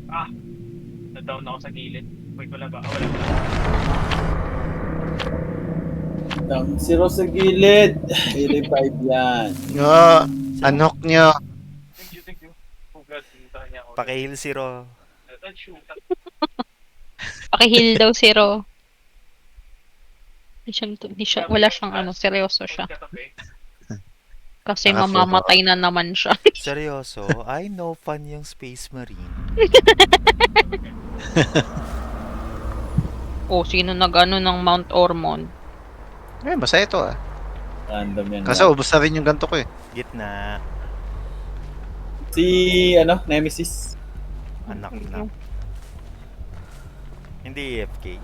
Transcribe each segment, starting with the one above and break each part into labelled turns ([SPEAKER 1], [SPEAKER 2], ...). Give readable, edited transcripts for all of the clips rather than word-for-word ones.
[SPEAKER 1] Ah, na-down ako sa gilid. Wait, wala ba? Ah, wala ba?
[SPEAKER 2] Down zero sa gilid. I-revive yan.
[SPEAKER 3] Nga, anok nyo.
[SPEAKER 1] Thank you. Oh God, pinunta niya ako.
[SPEAKER 3] Pakihil si Ro.
[SPEAKER 1] Shoot.
[SPEAKER 4] Pakihil daw si Ro. Wala siyang ano, seryoso siya. Kasi
[SPEAKER 3] Naka-full.
[SPEAKER 4] mamamatay na naman siya.
[SPEAKER 3] Seryoso? I know fun yung Space Marine.
[SPEAKER 4] O, sino nag-ano ng Mount Ormond?
[SPEAKER 3] Eh, basta ito ah.
[SPEAKER 2] Random yan.
[SPEAKER 3] Kasi ubos na rin yung ganito ko eh. Gitna.
[SPEAKER 2] Si, Nemesis.
[SPEAKER 3] Anak na. Hindi AFK.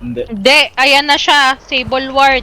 [SPEAKER 2] Hindi.
[SPEAKER 4] Hindi, ayan na siya. Sable Ward.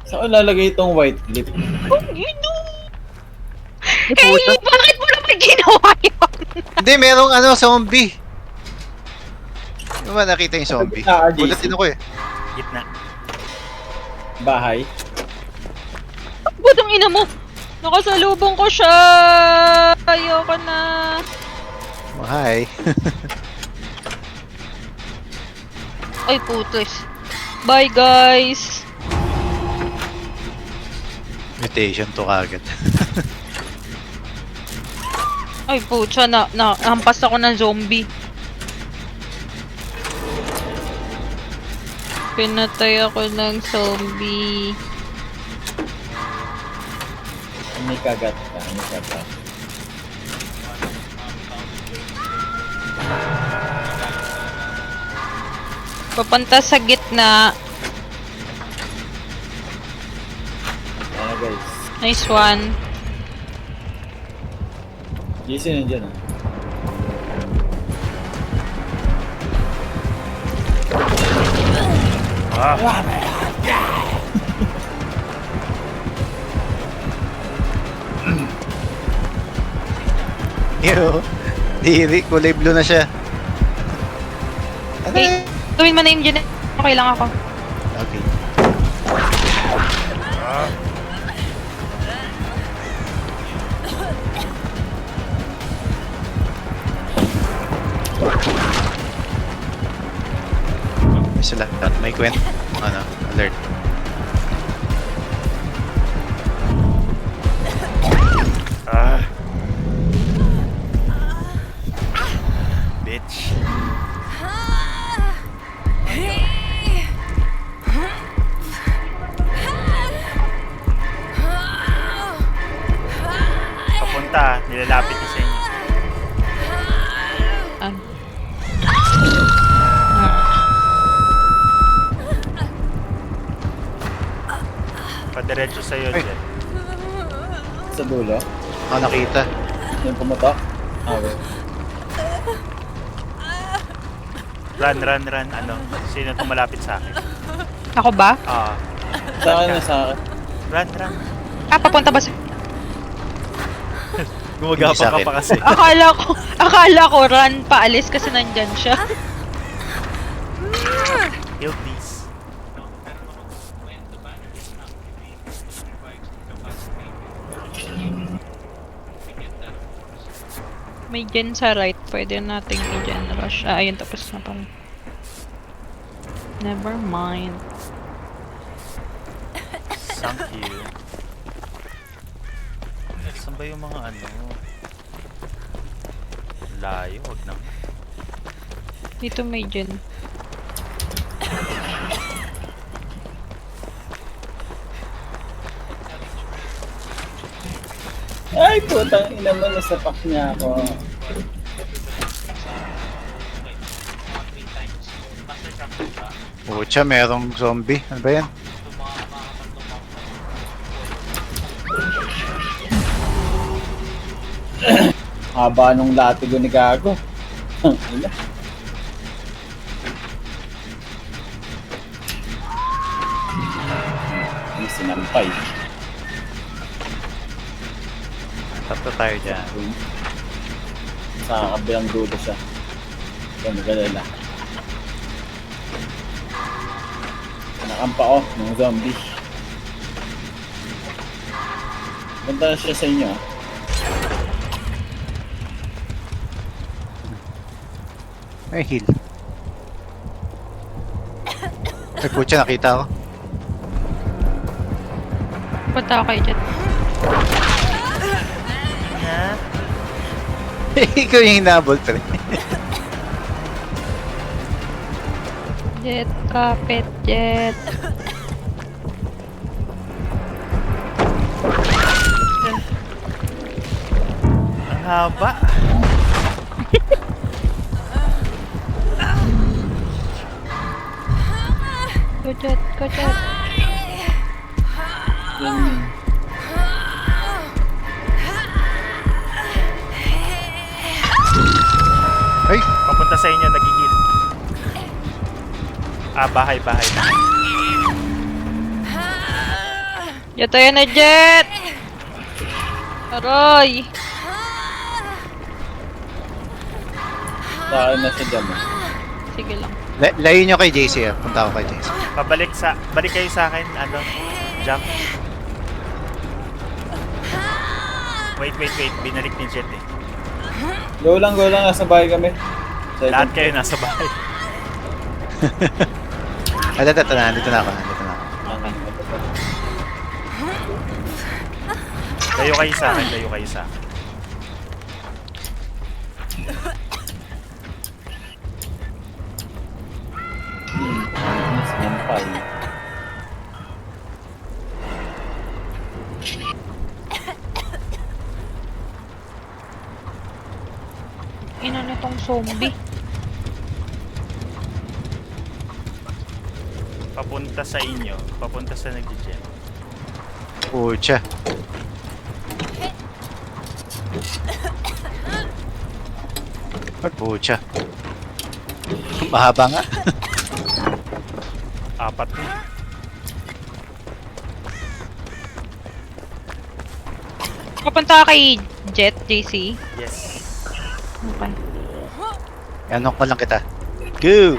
[SPEAKER 2] Saan ko lalagay itong white clip?
[SPEAKER 4] Oh, Kay, bakit mo naman ginawa yun?
[SPEAKER 3] Hindi, merong zombie. Ano ba nakita yung zombie?
[SPEAKER 2] Ah, JC.
[SPEAKER 3] Gulat din ako eh. Gitna.
[SPEAKER 2] Bahay.
[SPEAKER 4] Budang ina mo. Nakasalubong ko siya. Ayoko na.
[SPEAKER 3] Oh, hi.
[SPEAKER 4] Ay, putis. Bye, guys.
[SPEAKER 3] Mutation to kagad.
[SPEAKER 4] Ay, putya, hampas ako ng zombie. Pinatay ako ng zombie.
[SPEAKER 2] May kagat ka. May kagat.
[SPEAKER 4] Papunta sa gitna.
[SPEAKER 2] Ano guys?
[SPEAKER 4] Nice one.
[SPEAKER 2] JC nandiyan ah.
[SPEAKER 3] Yo. Diri, kulay blue na siya.
[SPEAKER 4] Okay. Gawin mo na yung dyan. Okay lang ako.
[SPEAKER 3] Okay. May sila. May kwent. Alert. Bitch. Papunta, nilalapit niya sa inyo.
[SPEAKER 4] Ah.
[SPEAKER 3] Padiretso sa'yo, Jet.
[SPEAKER 2] Sa dulo.
[SPEAKER 3] Nakita.
[SPEAKER 2] Yung pumutok. Okay.
[SPEAKER 3] Run. Sino itong malapit sa akin?
[SPEAKER 4] Ako ba?
[SPEAKER 2] Sa akin na sa akin.
[SPEAKER 3] Run.
[SPEAKER 4] Papunta ba sa...
[SPEAKER 3] Gumagapang ka pa kasi.
[SPEAKER 4] Akala ko run paalis kasi nandyan siya.
[SPEAKER 3] Heal please.
[SPEAKER 4] May gen sa right. Pwede nating i-gen rush. Ayun, tapos na pala. Never mind.
[SPEAKER 3] Thank you. Saan ba yung mga layo? Wag na.
[SPEAKER 4] Dito may gen.
[SPEAKER 2] Ay, putang ina mo, nasapak niya ako.
[SPEAKER 3] Pucha, merong zombie. Ano ba yan?
[SPEAKER 2] Haba nung latigo ni Gago. Ang ina. Ay, sinampay.
[SPEAKER 3] Tatlo tayo dyan.
[SPEAKER 2] Sa kabilang dulo siya. Yan, magalala. Nakampa ko ng zombie. Punta na siya sa inyo.
[SPEAKER 3] Ay, heal. Ay, putya, nakita ko.
[SPEAKER 4] Punta ako kay Jet.
[SPEAKER 5] Na?
[SPEAKER 3] Ikaw yung hinabol, pre.
[SPEAKER 4] Jet, kapit, Jet.
[SPEAKER 5] Ang haba.
[SPEAKER 4] Go Jet, go Jet.
[SPEAKER 3] Ay,
[SPEAKER 5] Papunta sa inyo, nagigil. Bahay.
[SPEAKER 4] Jet, ayan na Jet! Aroy!
[SPEAKER 2] Sa akin na siya dyan.
[SPEAKER 4] Sige lang.
[SPEAKER 3] layo nyo kay JC, ah. Punta ako kay JC.
[SPEAKER 5] Balik kayo sa akin, jump. Wait, binalik ni Jet eh.
[SPEAKER 2] Go lang, nasa bahay kami.
[SPEAKER 5] Lahat kayo nasa bahay.
[SPEAKER 3] Ay, dito na ako.
[SPEAKER 5] Layo kayo sa akin.
[SPEAKER 2] Nampal.
[SPEAKER 4] Ina nitong zombie.
[SPEAKER 5] Papunta sa inyo. Papunta sa nag-gem.
[SPEAKER 3] Putya. Ay, putya. Mahaba nga.
[SPEAKER 5] 4 na.
[SPEAKER 4] Papunta ka kay Jet, JC.
[SPEAKER 5] Yes.
[SPEAKER 4] Okay.
[SPEAKER 3] Anok ko lang kita. Go!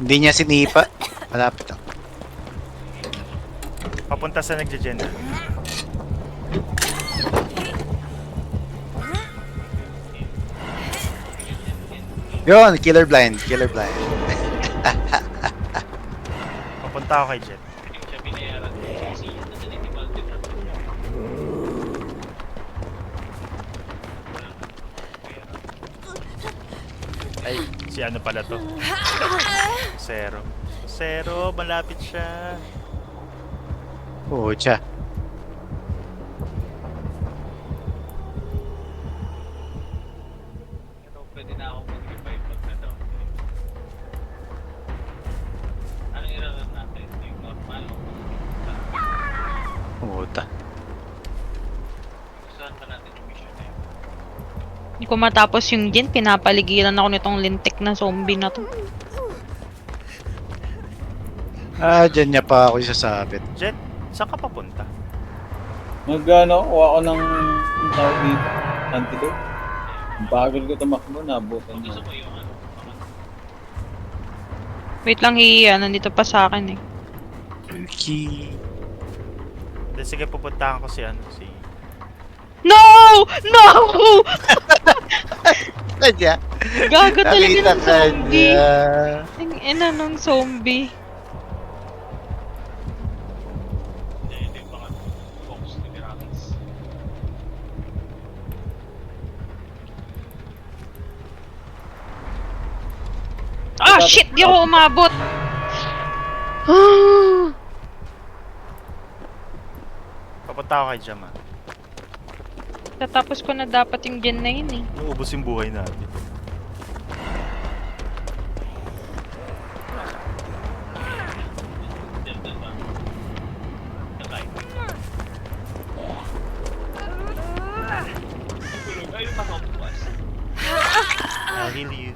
[SPEAKER 3] Hindi niya sinipa. Malapit ako.
[SPEAKER 5] Papunta sa nag-gem.
[SPEAKER 3] Yun, killer blind.
[SPEAKER 5] Papunta ako kay Jet.
[SPEAKER 1] Hindi siya binayaran. Kasi yun na din, multi-trap.
[SPEAKER 5] Ay, si ano pala to? Zero, malapit siya.
[SPEAKER 3] Putya.
[SPEAKER 1] Pero pwede na ako mag-revive pag na-down. Ano i-run natin? Yung normal o
[SPEAKER 3] Puta.
[SPEAKER 1] gustuhan pa natin yung mission na yun.
[SPEAKER 4] Hindi ko matapos yung Jin, pinapaligiran ako nitong lintik na zombie na to.
[SPEAKER 3] Ah, dyan niya pa ako isasabit.
[SPEAKER 5] Jet, saan ka papunta?
[SPEAKER 2] Kuha ako ng tawag dito. Antidote. Ang bagal ko tumakbo, nabutan
[SPEAKER 1] Gusto
[SPEAKER 2] na.
[SPEAKER 1] ko yung ano,
[SPEAKER 4] Wait lang, nandito pa sa akin eh.
[SPEAKER 3] Okay.
[SPEAKER 5] Then, sige, pupuntahan ko si
[SPEAKER 4] No! No!
[SPEAKER 3] Kanya.
[SPEAKER 4] Gago talaga
[SPEAKER 3] Nakita
[SPEAKER 4] ng
[SPEAKER 3] ka
[SPEAKER 4] zombie.
[SPEAKER 3] niya.
[SPEAKER 4] Ang ina ng zombie.
[SPEAKER 1] hindi yung mga focus ni Miraculous.
[SPEAKER 4] Ah, shit! Di ako umabot!
[SPEAKER 5] Papunta ako kay Jam, ah.
[SPEAKER 4] Tatapos ko na dapat yung gen na yun eh.
[SPEAKER 5] Naubos yung buhay natin.
[SPEAKER 1] Diyan ba? Nakay. Ay, yung pasok-bukas.
[SPEAKER 5] I'll heal you.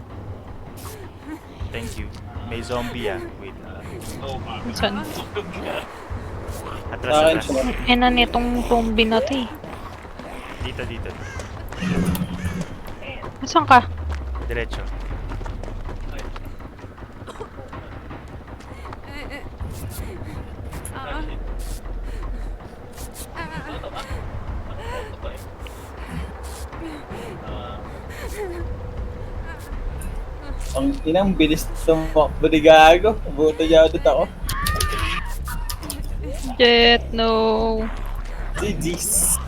[SPEAKER 5] Thank you. May zombie, ah. Wait.
[SPEAKER 1] Oo, pa.
[SPEAKER 4] Saan?
[SPEAKER 5] Atras,
[SPEAKER 2] Sa akin
[SPEAKER 5] atras.
[SPEAKER 2] siya.
[SPEAKER 4] Ina nitong zombie na to eh.
[SPEAKER 5] Dito.
[SPEAKER 4] Nasaan ka?
[SPEAKER 5] Diretso.
[SPEAKER 2] Ang inang bilis tumakbo ni Gago. Buto niya ako.
[SPEAKER 4] Jet, no.
[SPEAKER 2] GG's.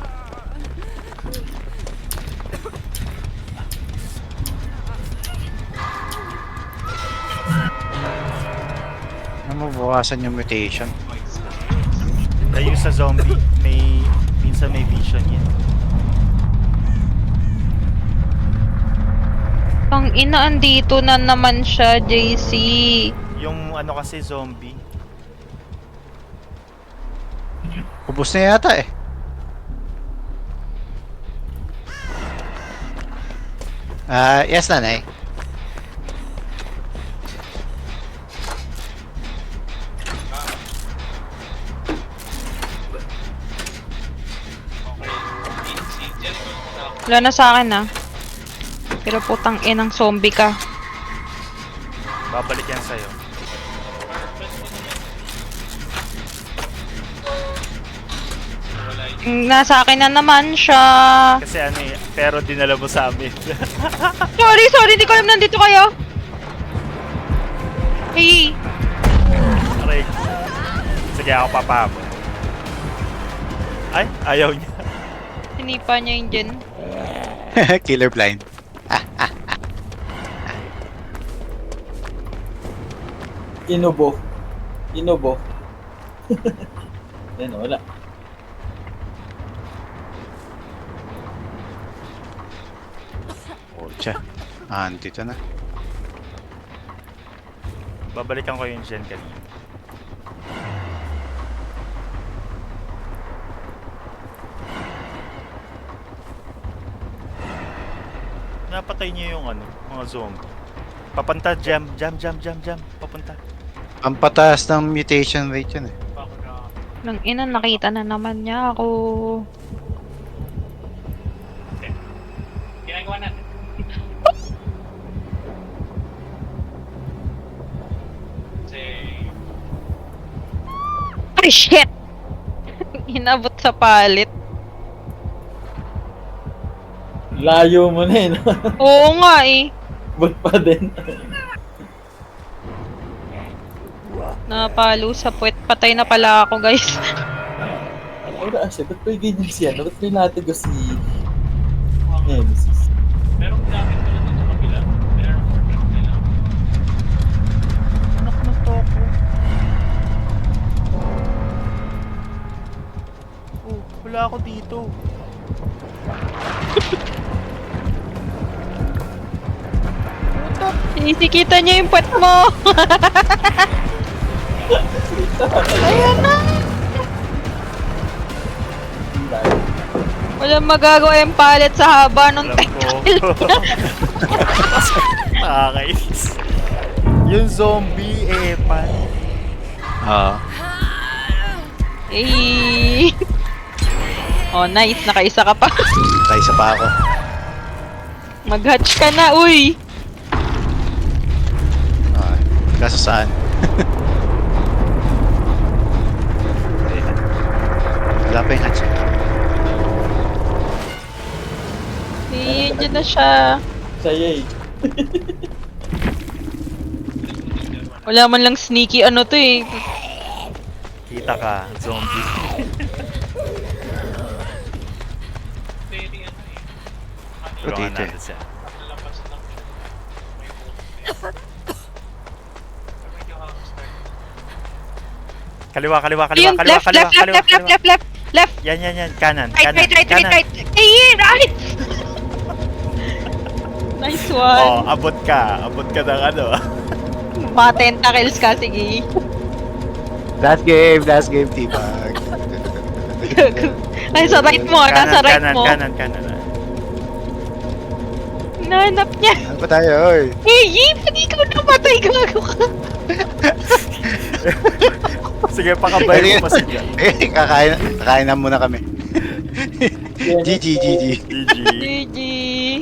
[SPEAKER 3] Ano mabawasan yung mutation?
[SPEAKER 5] Yung sa zombie, minsan may vision yan.
[SPEAKER 4] Ang ina, andito na naman siya, JC.
[SPEAKER 5] Yung ano kasi zombie.
[SPEAKER 3] Ubus na yata eh. Yes, nanay.
[SPEAKER 4] Wala na sa akin, ah. Pero putang inang zombie ka.
[SPEAKER 5] Babalik yan sa'yo.
[SPEAKER 4] Nasa akin na naman siya.
[SPEAKER 5] Kasi ano eh, pero dinala mo sa amin.
[SPEAKER 4] Sorry, hindi ko alam nandito kayo. Hey,
[SPEAKER 5] Aray. Sige, ako papahabol. Ay, ayaw niya.
[SPEAKER 4] sinipa niya yung dyan.
[SPEAKER 3] Killer blind.
[SPEAKER 2] Inubo. Yan, wala.
[SPEAKER 3] Oh, tiya. Andito na.
[SPEAKER 5] Babalikan ko yung gen kanina. Napatay niyo yung ano, mga zombie. Papunta, jam. Papunta.
[SPEAKER 3] Ang pataas ng mutation rate yun eh.
[SPEAKER 4] Nang ina, nakita na naman niya ako.
[SPEAKER 1] Ginagawa natin. Kasi...
[SPEAKER 4] Ay, shit! Inabot sa palit.
[SPEAKER 2] Layo mo na eh, no?
[SPEAKER 4] Oo nga eh.
[SPEAKER 2] But pa din.
[SPEAKER 4] Napalo sa puwet. Patay na pala ako, guys.
[SPEAKER 2] Wala siya, ba't may ganyan siya? Ba't may natigo si... Nemesis?
[SPEAKER 1] Merong gamit ko lang dito sa kabila. Merong working nila.
[SPEAKER 5] Anak na to ako. Oh, wala ako dito.
[SPEAKER 4] Sinikita niya yung puwet mo. Ayan na. Walang magagawa yung palit sa haba ng
[SPEAKER 5] Alam ko. Nakakainis. Yung zombie, pan.
[SPEAKER 3] Oo.
[SPEAKER 4] Eh. Oh, nice. Nakaisa ka pa.
[SPEAKER 3] Tayo isa pa ako.
[SPEAKER 4] Mag-hatch ka na, uy.
[SPEAKER 3] Kaso saan? Ayan. Wala pa yung hatch.
[SPEAKER 4] Eh, dyan na siya.
[SPEAKER 2] Sayay.
[SPEAKER 4] Wala man lang sneaky ano to eh.
[SPEAKER 5] Kita ka, zombie.
[SPEAKER 1] Very ano eh.
[SPEAKER 5] Tulungan
[SPEAKER 3] dito eh.
[SPEAKER 5] natin siya.
[SPEAKER 1] Lalabas lang siya. Medyo start.
[SPEAKER 5] Kaliwa.
[SPEAKER 4] Ayun, left.
[SPEAKER 5] Yan. Kanan.
[SPEAKER 4] Right. Eh, right! Nice one.
[SPEAKER 5] Oh, abot ka ng ano.
[SPEAKER 4] Mga tentacles ka, sige.
[SPEAKER 3] Last game, T-Bag.
[SPEAKER 4] Ay, sa right mo, nasa right mo.
[SPEAKER 5] Kanan.
[SPEAKER 4] Hinahanap niya.
[SPEAKER 3] Ano pa tayo, oy?
[SPEAKER 4] Hey, pati ikaw namatay, gago ka.
[SPEAKER 5] Sige, pakabay mo pa siya.
[SPEAKER 3] Kakain na muna kami. GG, GG.
[SPEAKER 5] GG.
[SPEAKER 4] GG.